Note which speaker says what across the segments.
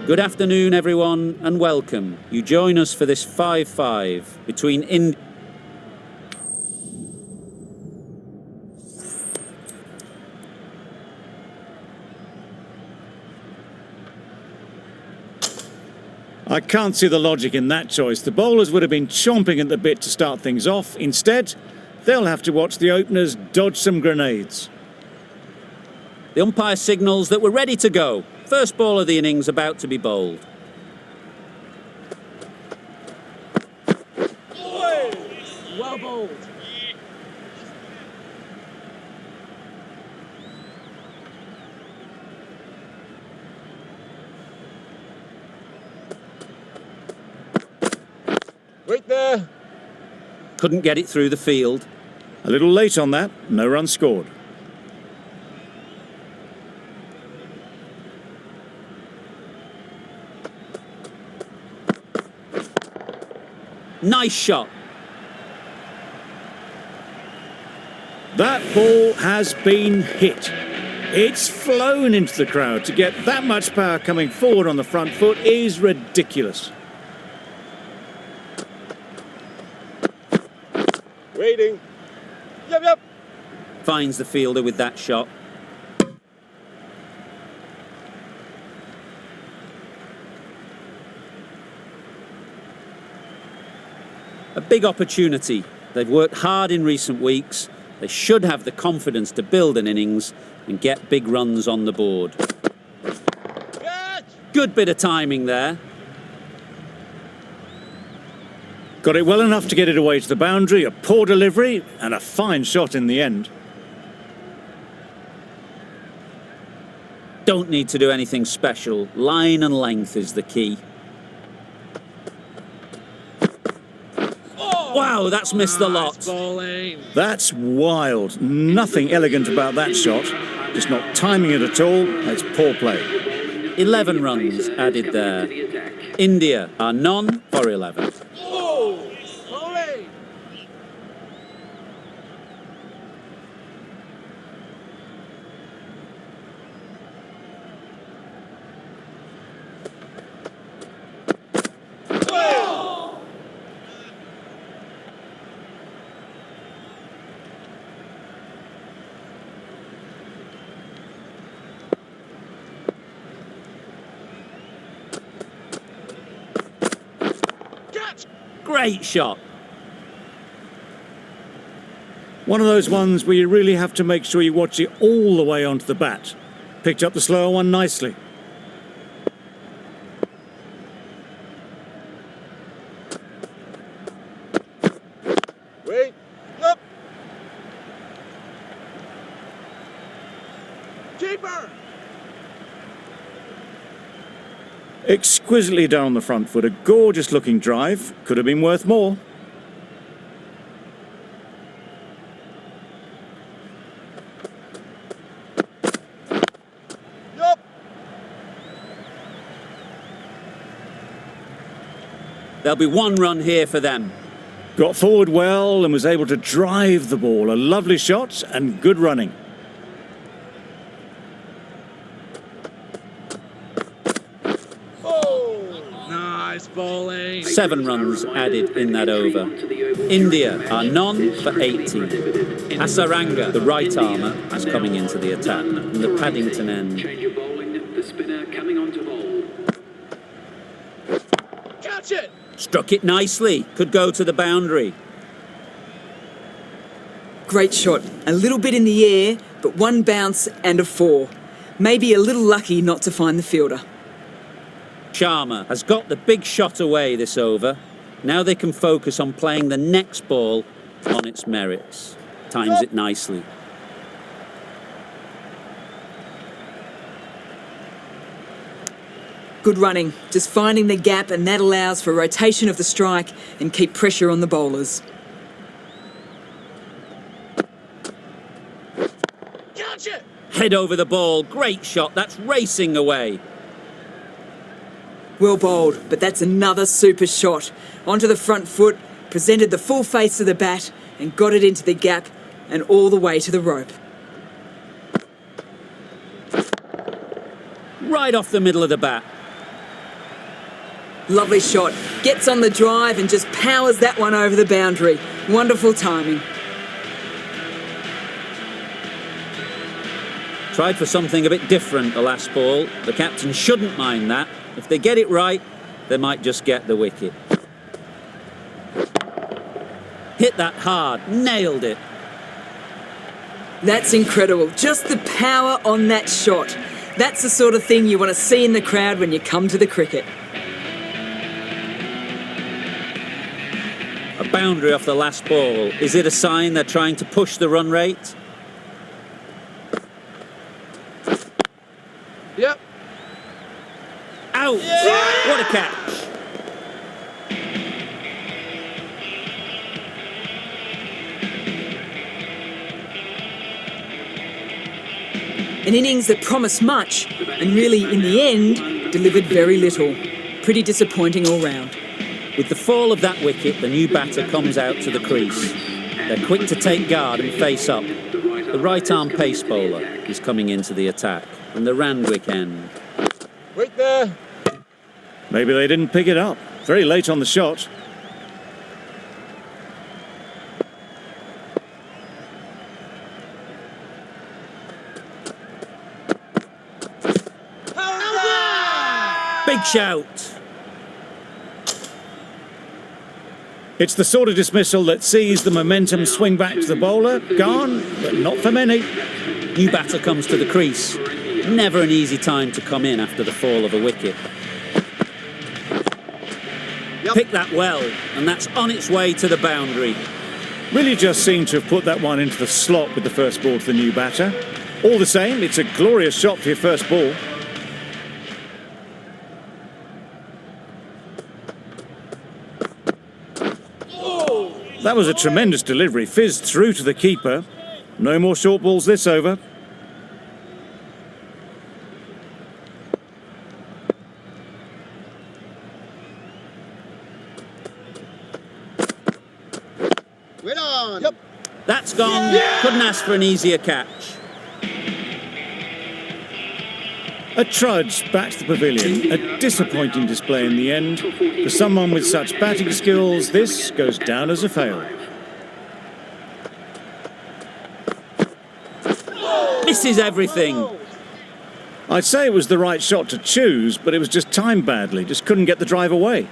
Speaker 1: Good afternoon, everyone, and welcome. You join us for this 5-5 between India.
Speaker 2: I can't see the logic in that choice. The bowlers would have been chomping at the bit to start things off. Instead, they'll have to watch the openers dodge some grenades.
Speaker 1: The umpire signals that we're ready to go. First ball of the innings about to be bowled.
Speaker 3: Well bowled. Wait there.
Speaker 1: Couldn't get it through the field.
Speaker 2: A little late on that, no run scored.
Speaker 1: Nice shot.
Speaker 2: That ball has been hit. It's flown into the crowd. To get that much power coming forward on the front foot is ridiculous.
Speaker 3: Waiting. Yep.
Speaker 1: Finds the fielder with that shot. A big opportunity. They've worked hard in recent weeks. They should have the confidence to build an innings and get big runs on the board.
Speaker 3: Catch!
Speaker 1: Good bit of timing there.
Speaker 2: Got it well enough to get it away to the boundary, a poor delivery and a fine shot in the end.
Speaker 1: Don't need to do anything special. Line and length is the key. Wow, that's missed the lot.
Speaker 3: Bowling.
Speaker 2: That's wild. Nothing elegant about that shot. Just not timing it at all. That's poor play.
Speaker 1: 11 runs added there. India are none for 11.
Speaker 3: Bowling.
Speaker 1: Great shot.
Speaker 2: One of those ones where you really have to make sure you watch it all the way onto the bat. Picked up the slower one nicely.
Speaker 3: Wait. Yep. Keeper.
Speaker 2: Exquisitely done on the front foot. A gorgeous looking drive. Could have been worth more.
Speaker 3: Yep.
Speaker 1: There'll be 1 run here for them.
Speaker 2: Got forward well and was able to drive the ball. A lovely shot and good running.
Speaker 3: Nice bowling.
Speaker 1: 7 runs added in that over. India are none for 18. SRILANKA, the right armour, is coming into the attack. And the Paddington end.
Speaker 4: Change your bowling. The spinner coming on to bowl.
Speaker 3: Catch it.
Speaker 1: Struck it nicely. Could go to the boundary.
Speaker 5: Great shot. A little bit in the air, but 1 bounce and a 4. Maybe a little lucky not to find the fielder.
Speaker 1: Sharma has got the big shot away this over. Now they can focus on playing the next ball on its merits. Times it nicely.
Speaker 5: Good running. Just finding the gap, and that allows for rotation of the strike and keep pressure on the bowlers.
Speaker 3: Catch it.
Speaker 1: Head over the ball. Great shot. That's racing away.
Speaker 5: Well bowled, but that's another super shot. Onto the front foot, presented the full face of the bat and got it into the gap and all the way to the rope.
Speaker 1: Right off the middle of the bat.
Speaker 5: Lovely shot. Gets on the drive and just powers that one over the boundary. Wonderful timing.
Speaker 1: Tried for something a bit different the last ball. The captain shouldn't mind that. If they get it right, they might just get the wicket. Hit that hard, nailed it.
Speaker 5: That's incredible. Just the power on that shot. That's the sort of thing you want to see in the crowd when you come to the cricket.
Speaker 1: A boundary off the last ball. Is it a sign they're trying to push the run rate?
Speaker 3: Yep.
Speaker 1: Out! What a catch!
Speaker 5: An innings that promised much and really, in the end, delivered very little. Pretty disappointing all round.
Speaker 1: With the fall of that wicket, the new batter comes out to the crease. They're quick to take guard and face up. The right-arm pace bowler is coming into the attack, and the Randwick end.
Speaker 3: Wait there.
Speaker 2: Maybe they didn't pick it up. Very late on the shot.
Speaker 1: Big shout!
Speaker 2: It's the sort of dismissal that sees the momentum swing back to the bowler. Gone, but not for many.
Speaker 1: New batter comes to the crease. Never an easy time to come in after the fall of a wicket.
Speaker 3: Yep.
Speaker 1: Pick that well, and that's on its way to the boundary.
Speaker 2: Really just seemed to have put that one into the slot with the first ball to the new batter. All the same, it's a glorious shot for your first ball. That was a tremendous delivery, fizzed through to the keeper. No more short balls this over.
Speaker 3: Wait on. Yep.
Speaker 1: That's gone. Couldn't ask for an easier catch.
Speaker 2: A trudge back to the pavilion. A disappointing display in the end. For someone with such batting skills, this goes down as a fail.
Speaker 1: Misses everything.
Speaker 2: I'd say it was the right shot to choose, but it was just timed badly. Just couldn't get the drive away.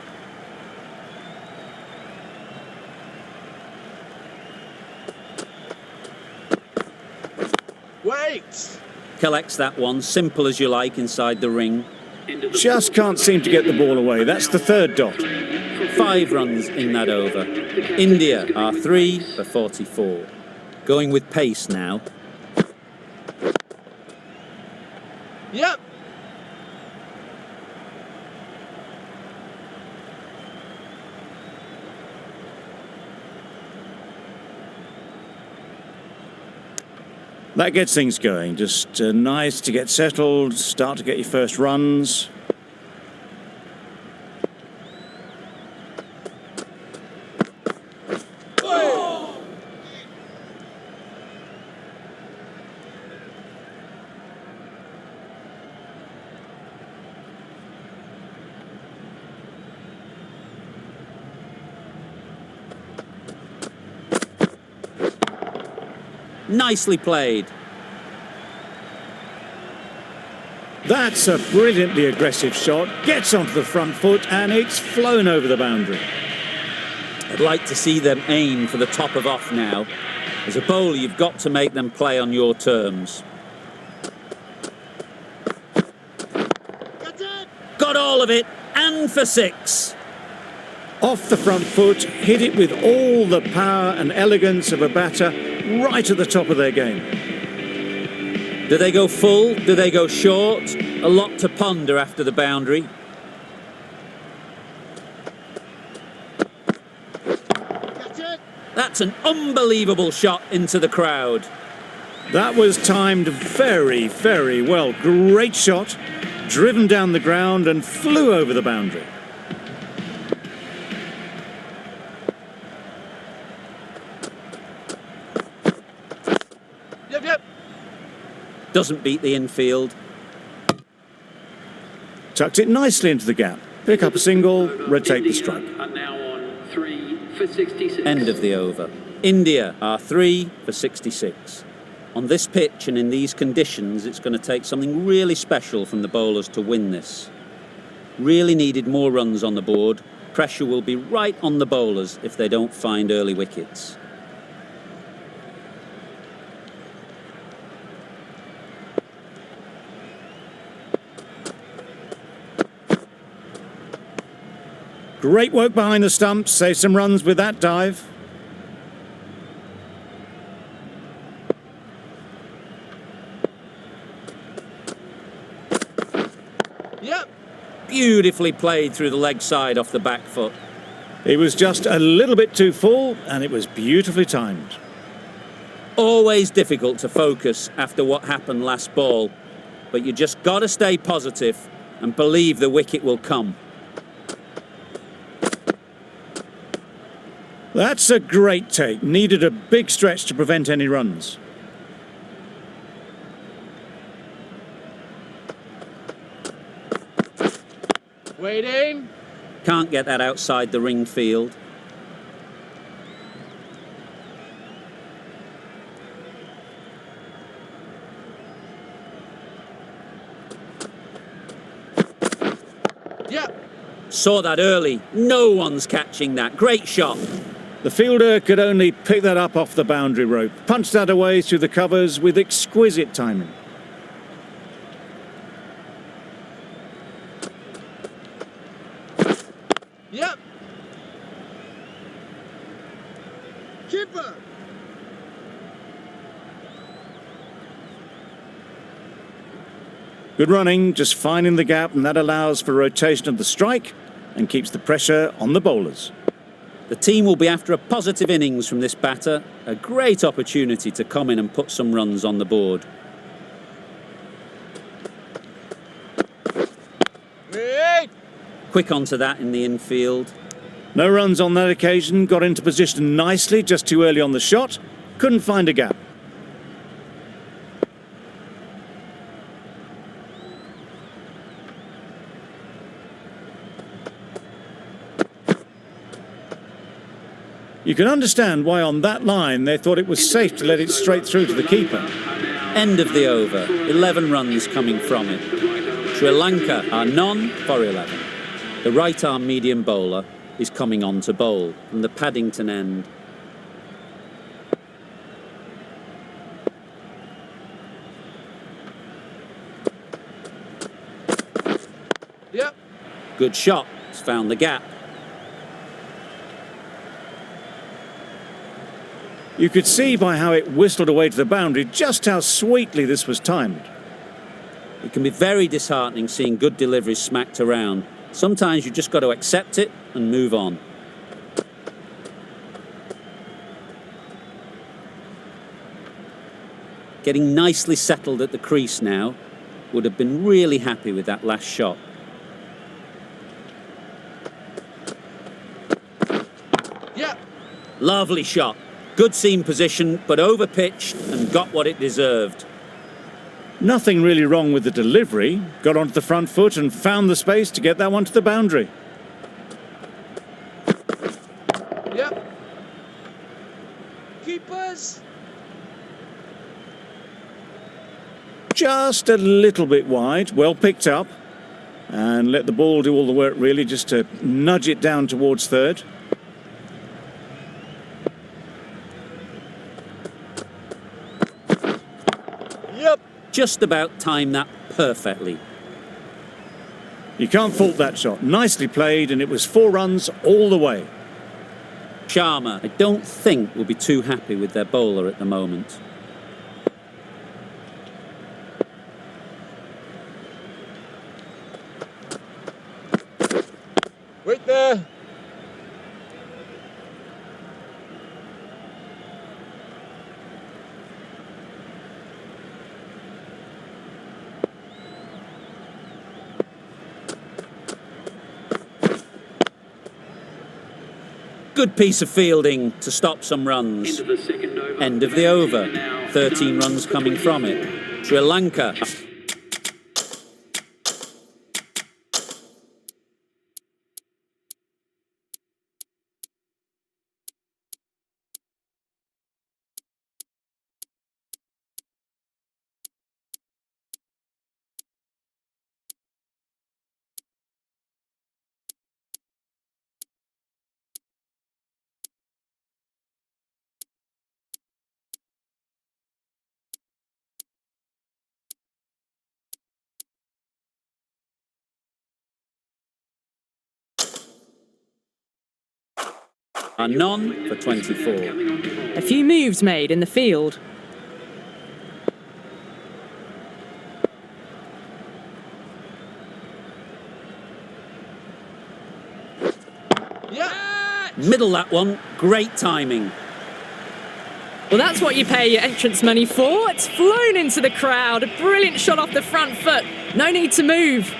Speaker 3: Wait.
Speaker 1: Collects that one, simple as you like, inside the ring.
Speaker 2: Just can't seem to get the ball away. That's the third dot.
Speaker 1: 5 runs in that over. India are 3 for 44. Going with pace now.
Speaker 3: Yep.
Speaker 2: That gets things going. Just nice to get settled, start to get your first runs.
Speaker 1: Nicely played.
Speaker 2: That's a brilliantly aggressive shot. Gets onto the front foot and it's flown over the boundary.
Speaker 1: I'd like to see them aim for the top of off now. As a bowler, you've got to make them play on your terms.
Speaker 3: That's it.
Speaker 1: Got all of it, and for 6.
Speaker 2: Off the front foot, hit it with all the power and elegance of a batter right at the top of their game.
Speaker 1: Do they go full? Do they go short? A lot to ponder after the boundary.
Speaker 3: That's it.
Speaker 1: That's an unbelievable shot into the crowd.
Speaker 2: That was timed very, very well. Great shot, driven down the ground and flew over the boundary.
Speaker 3: Yep.
Speaker 1: Doesn't beat the infield.
Speaker 2: Tucked it nicely into the gap. Pick up a single, rotate the strike.
Speaker 4: Are now on 3 for 66.
Speaker 1: End of the over. India are 3 for 66. On this pitch and in these conditions, it's going to take something really special from the bowlers to win this. Really needed more runs on the board. Pressure will be right on the bowlers if they don't find early wickets.
Speaker 2: Great work behind the stumps, save some runs with that dive.
Speaker 3: Yep.
Speaker 1: Beautifully played through the leg side off the back foot.
Speaker 2: It was just a little bit too full, and it was beautifully timed.
Speaker 1: Always difficult to focus after what happened last ball, but you just got to stay positive and believe the wicket will come.
Speaker 2: That's a great take. Needed a big stretch to prevent any runs.
Speaker 3: Waiting.
Speaker 1: Can't get that outside the ring field.
Speaker 3: Yep.
Speaker 1: Saw that early. No one's catching that. Great shot.
Speaker 2: The fielder could only pick that up off the boundary rope. Punched that away through the covers with exquisite timing.
Speaker 3: Yep. Keeper.
Speaker 2: Good running, just finding the gap, and that allows for rotation of the strike and keeps the pressure on the bowlers.
Speaker 1: The team will be after a positive innings from this batter. A great opportunity to come in and put some runs on the board.
Speaker 3: Wait.
Speaker 1: Quick onto that in the infield.
Speaker 2: No runs on that occasion, got into position nicely, just too early on the shot. Couldn't find a gap. You can understand why on that line they thought it was safe to let it straight through to the keeper.
Speaker 1: End of the over. 11 runs coming from it. Sri Lanka are none for 11. The right-arm medium bowler is coming on to bowl from the Paddington end.
Speaker 3: Yep.
Speaker 1: Good shot. It's found the gap.
Speaker 2: You could see by how it whistled away to the boundary just how sweetly this was timed.
Speaker 1: It can be very disheartening seeing good deliveries smacked around. Sometimes you just got to accept it and move on. Getting nicely settled at the crease now. Would have been really happy with that last shot.
Speaker 3: Yep.
Speaker 1: Lovely shot. Good seam position, but over-pitched and got what it deserved.
Speaker 2: Nothing really wrong with the delivery. Got onto the front foot and found the space to get that one to the boundary.
Speaker 3: Yep. Keepers.
Speaker 2: Just a little bit wide, well picked up. And let the ball do all the work really, just to nudge it down towards third.
Speaker 3: Yep.
Speaker 1: Just about timed that perfectly.
Speaker 2: You can't fault that shot. Nicely played, and it was 4 runs all the way.
Speaker 1: Sharma, I don't think, will be too happy with their bowler at the moment.
Speaker 3: Wait there.
Speaker 1: Good piece of fielding to stop some runs.
Speaker 4: Into the second over.
Speaker 1: End of the over. 13 runs coming from it. Sri Lanka are none for 24.
Speaker 5: A few moves made in the field.
Speaker 3: Yeah.
Speaker 1: Middle that one, great timing.
Speaker 5: Well, that's what you pay your entrance money for. It's flown into the crowd. A brilliant shot off the front foot. No need to move.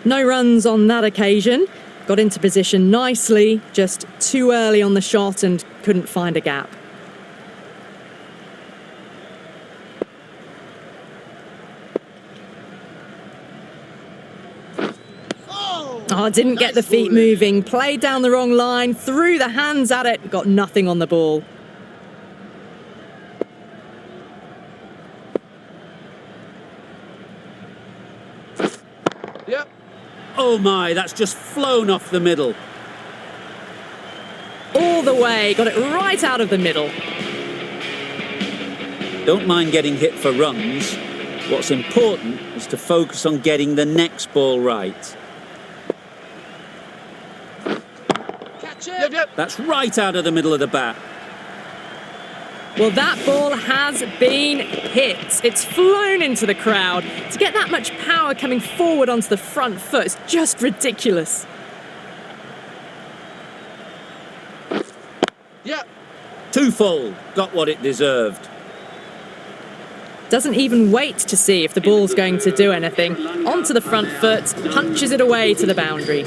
Speaker 5: No runs on that occasion. Got into position nicely, just too early on the shot and couldn't find a gap. Oh, didn't get the feet moving. Played down the wrong line, threw the hands at it, got nothing on the ball.
Speaker 3: Yep.
Speaker 1: Oh my, that's just flown off the middle.
Speaker 5: All the way, got it right out of the middle.
Speaker 1: Don't mind getting hit for runs. What's important is to focus on getting the next ball right.
Speaker 3: Catch it. Yep.
Speaker 1: That's right out of the middle of the bat.
Speaker 5: Well, that ball has been hit. It's flown into the crowd. To get that much power coming forward onto the front foot is just ridiculous.
Speaker 3: Yep.
Speaker 1: Too full, got what it deserved.
Speaker 5: Doesn't even wait to see if the ball's going to do anything. Onto the front foot, punches it away to the boundary.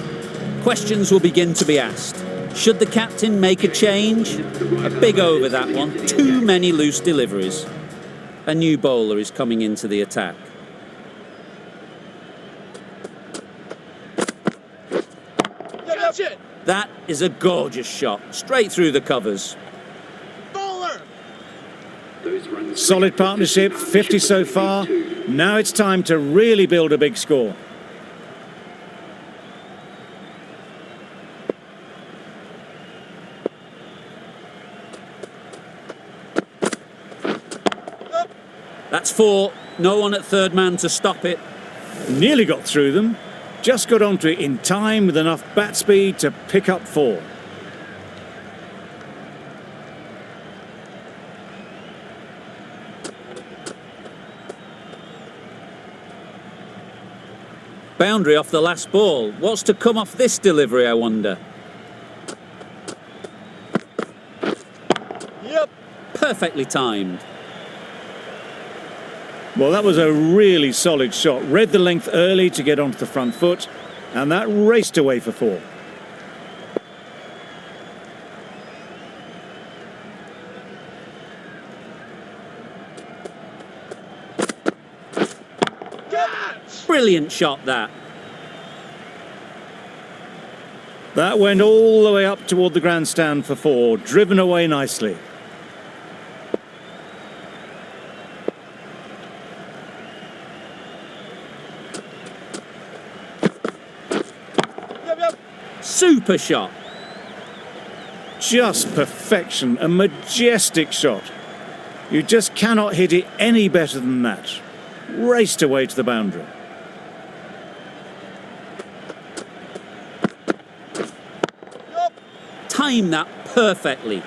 Speaker 1: Questions will begin to be asked. Should the captain make a change? A big over that one. Too many loose deliveries. A new bowler is coming into the attack.
Speaker 3: Catch it.
Speaker 1: That is a gorgeous shot. Straight through the covers.
Speaker 3: Bowler.
Speaker 4: Those runs.
Speaker 2: Solid partnership, 50 so far. Now it's time to really build a big score.
Speaker 1: That's 4. No one at third man to stop it.
Speaker 2: Nearly got through them. Just got onto it in time with enough bat speed to pick up 4.
Speaker 1: Boundary off the last ball. What's to come off this delivery, I wonder?
Speaker 3: Yep.
Speaker 1: Perfectly timed.
Speaker 2: Well, that was a really solid shot. Read the length early to get onto the front foot, and that raced away for 4.
Speaker 3: Catch.
Speaker 1: Brilliant shot, that.
Speaker 2: That went all the way up toward the grandstand for 4, driven away nicely.
Speaker 3: Yep.
Speaker 1: Super shot.
Speaker 2: Just perfection, a majestic shot. You just cannot hit it any better than that. Raced away to the boundary.
Speaker 3: Yep.
Speaker 1: Time that perfectly.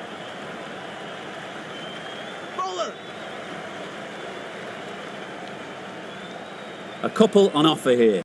Speaker 3: Bowler.
Speaker 1: A couple on offer here.